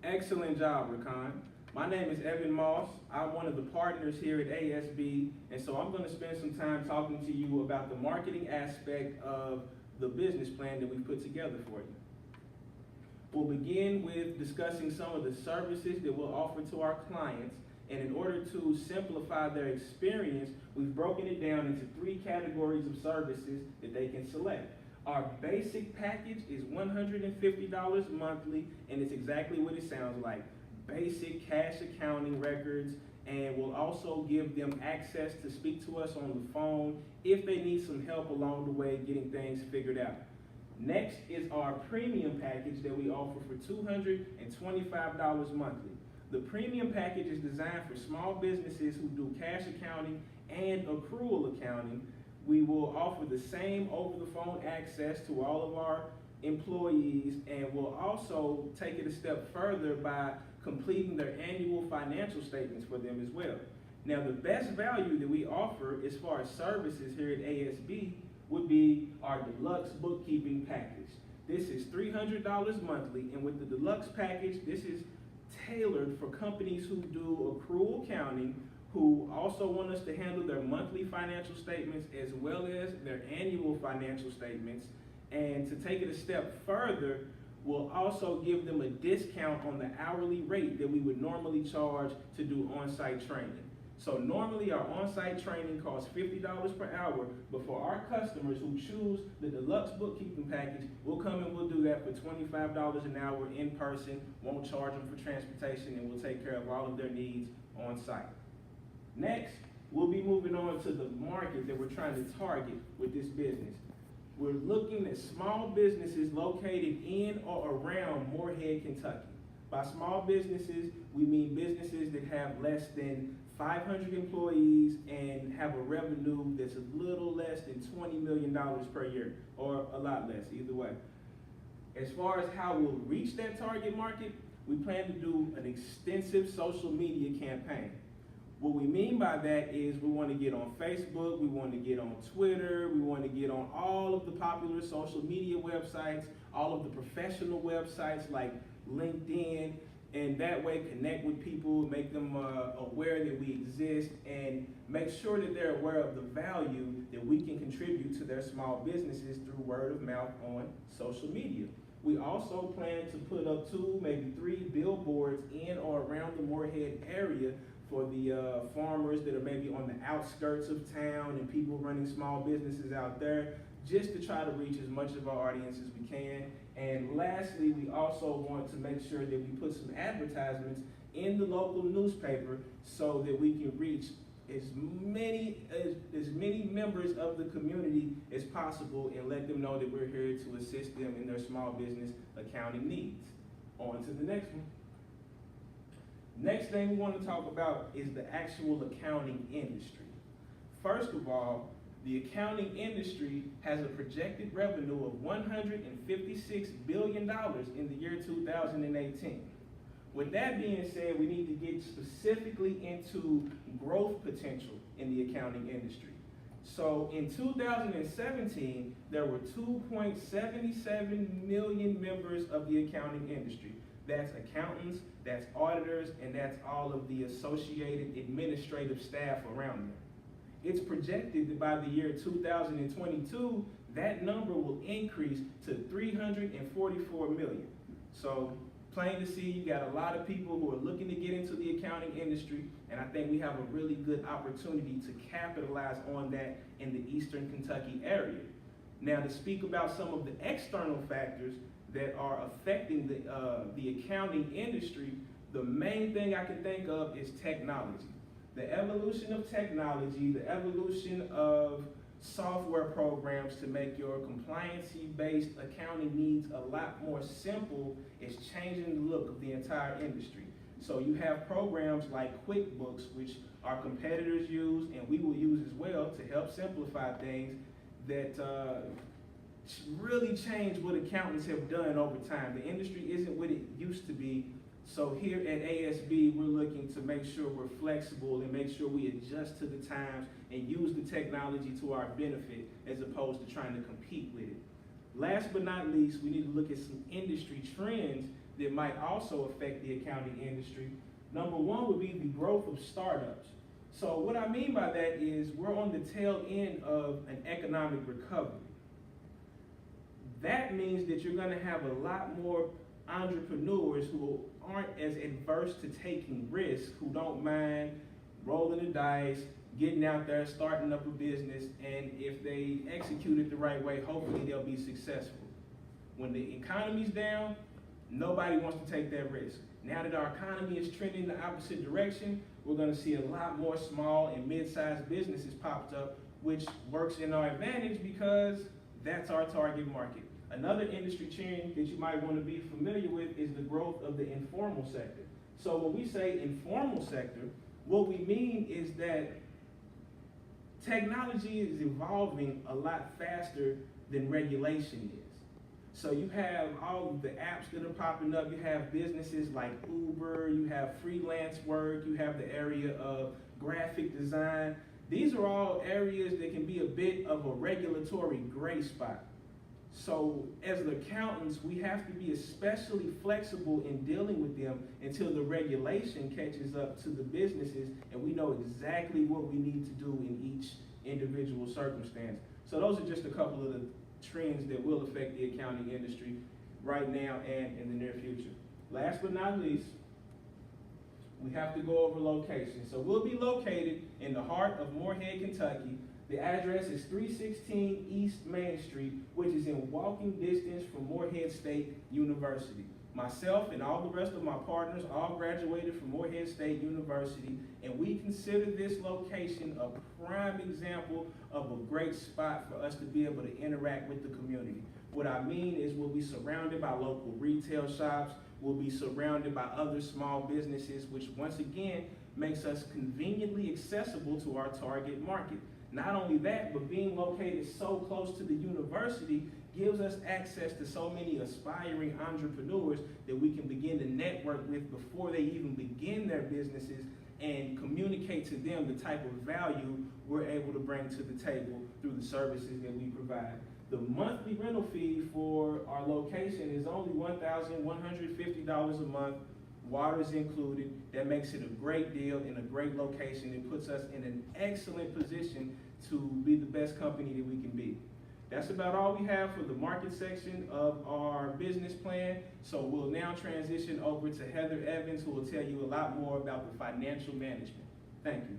Excellent job, Rakan. My name is Evan Moss. I'm one of the partners here at ASB, and so I'm going to spend some time talking to you about the marketing aspect of the business plan that we put together for you. We'll begin with discussing some of the services that we'll offer to our clients, and in order to simplify their experience, we've broken it down into 3 categories of services that they can select. Our basic package is $150 monthly, and it's exactly what it sounds like. Basic cash accounting records, and we'll also give them access to speak to us on the phone if they need some help along the way getting things figured out. Next is our premium package that we offer for $225 monthly. The premium package is designed for small businesses who do cash accounting and accrual accounting. We will offer the same over-the-phone access to all of our employees, and we'll also take it a step further by completing their annual financial statements for them as well. Now, the best value that we offer as far as services here at ASB would be our deluxe bookkeeping package. This is $300 monthly, and with the deluxe package, this is tailored for companies who do accrual accounting, who also want us to handle their monthly financial statements as well as their annual financial statements. And to take it a step further, we'll also give them a discount on the hourly rate that we would normally charge to do on-site training. So normally our on-site training costs $50 per hour, but for our customers who choose the deluxe bookkeeping package, we'll come and we'll do that for $25 an hour in person, won't charge them for transportation, and we'll take care of all of their needs on-site. Next, we'll be moving on to the market that we're trying to target with this business. We're looking at small businesses located in or around Morehead, Kentucky. By small businesses, we mean businesses that have less than 500 employees and have a revenue that's a little less than $20 million per year, or a lot less, either way. As far as how we'll reach that target market, we plan to do an extensive social media campaign. What we mean by that is we want to get on Facebook, we want to get on Twitter, we want to get on all of the popular social media websites, all of the professional websites like LinkedIn, and that way connect with people, make them aware that we exist, and make sure that they're aware of the value that we can contribute to their small businesses through word of mouth on social media. We also plan to put up 2, maybe 3 billboards in or around the Morehead area for the farmers that are maybe on the outskirts of town and people running small businesses out there, just to try to reach as much of our audience as we can. And lastly, we also want to make sure that we put some advertisements in the local newspaper so that we can reach as many members of the community as possible and let them know that we're here to assist them in their small business accounting needs. On to the next one. Next thing we want to talk about is the actual accounting industry. First of all, the accounting industry has a projected revenue of $156 billion in the year 2018. With that being said, we need to get specifically into growth potential in the accounting industry. So in 2017, there were 2.77 million members of the accounting industry. That's accountants, that's auditors, and that's all of the associated administrative staff around them. It's projected that by the year 2022, that number will increase to 344 million. So plain to see, you got a lot of people who are looking to get into the accounting industry, and I think we have a really good opportunity to capitalize on that in the Eastern Kentucky area. Now, to speak about some of the external factors that are affecting the accounting industry, the main thing I can think of is technology. The evolution of technology, the evolution of software programs to make your compliance-based accounting needs a lot more simple is changing the look of the entire industry. So you have programs like QuickBooks, which our competitors use and we will use as well to help simplify things that really change what accountants have done over time. The industry isn't what it used to be. So here at ASB, we're looking to make sure we're flexible and make sure we adjust to the times and use the technology to our benefit as opposed to trying to compete with it. Last but not least, we need to look at some industry trends that might also affect the accounting industry. Number one would be the growth of startups. So what I mean by that is we're on the tail end of an economic recovery. That means that you're going to have a lot more entrepreneurs who aren't as adverse to taking risks, who don't mind rolling the dice, getting out there, starting up a business, and if they execute it the right way, hopefully they'll be successful. When the economy's down, nobody wants to take that risk. Now that our economy is trending the opposite direction, we're going to see a lot more small and mid-sized businesses popped up, which works in our advantage because that's our target market. Another industry trend that you might want to be familiar with is the growth of the informal sector. So when we say informal sector, what we mean is that technology is evolving a lot faster than regulation is. So you have all of the apps that are popping up, you have businesses like Uber, you have freelance work, you have the area of graphic design. These are all areas that can be a bit of a regulatory gray spot. So as accountants, we have to be especially flexible in dealing with them until the regulation catches up to the businesses and we know exactly what we need to do in each individual circumstance. So those are just a couple of the trends that will affect the accounting industry right now and in the near future. Last but not least, we have to go over location. So we'll be located in the heart of Moorhead, Kentucky. The address is 316 East Main Street, which is in walking distance from Moorhead State University. Myself and all the rest of my partners all graduated from Moorhead State University, and we consider this location a prime example of a great spot for us to be able to interact with the community. What I mean is we'll be surrounded by local retail shops, we'll be surrounded by other small businesses, which once again makes us conveniently accessible to our target market. Not only that, but being located so close to the university gives us access to so many aspiring entrepreneurs that we can begin to network with before they even begin their businesses and communicate to them the type of value we're able to bring to the table through the services that we provide. The monthly rental fee for our location is only $1,150 a month. Water is included. That makes it a great deal in a great location. It puts us in an excellent position to be the best company that we can be. That's about all we have for the market section of our business plan. So we'll now transition over to Heather Evans, who will tell you a lot more about the financial management. Thank you.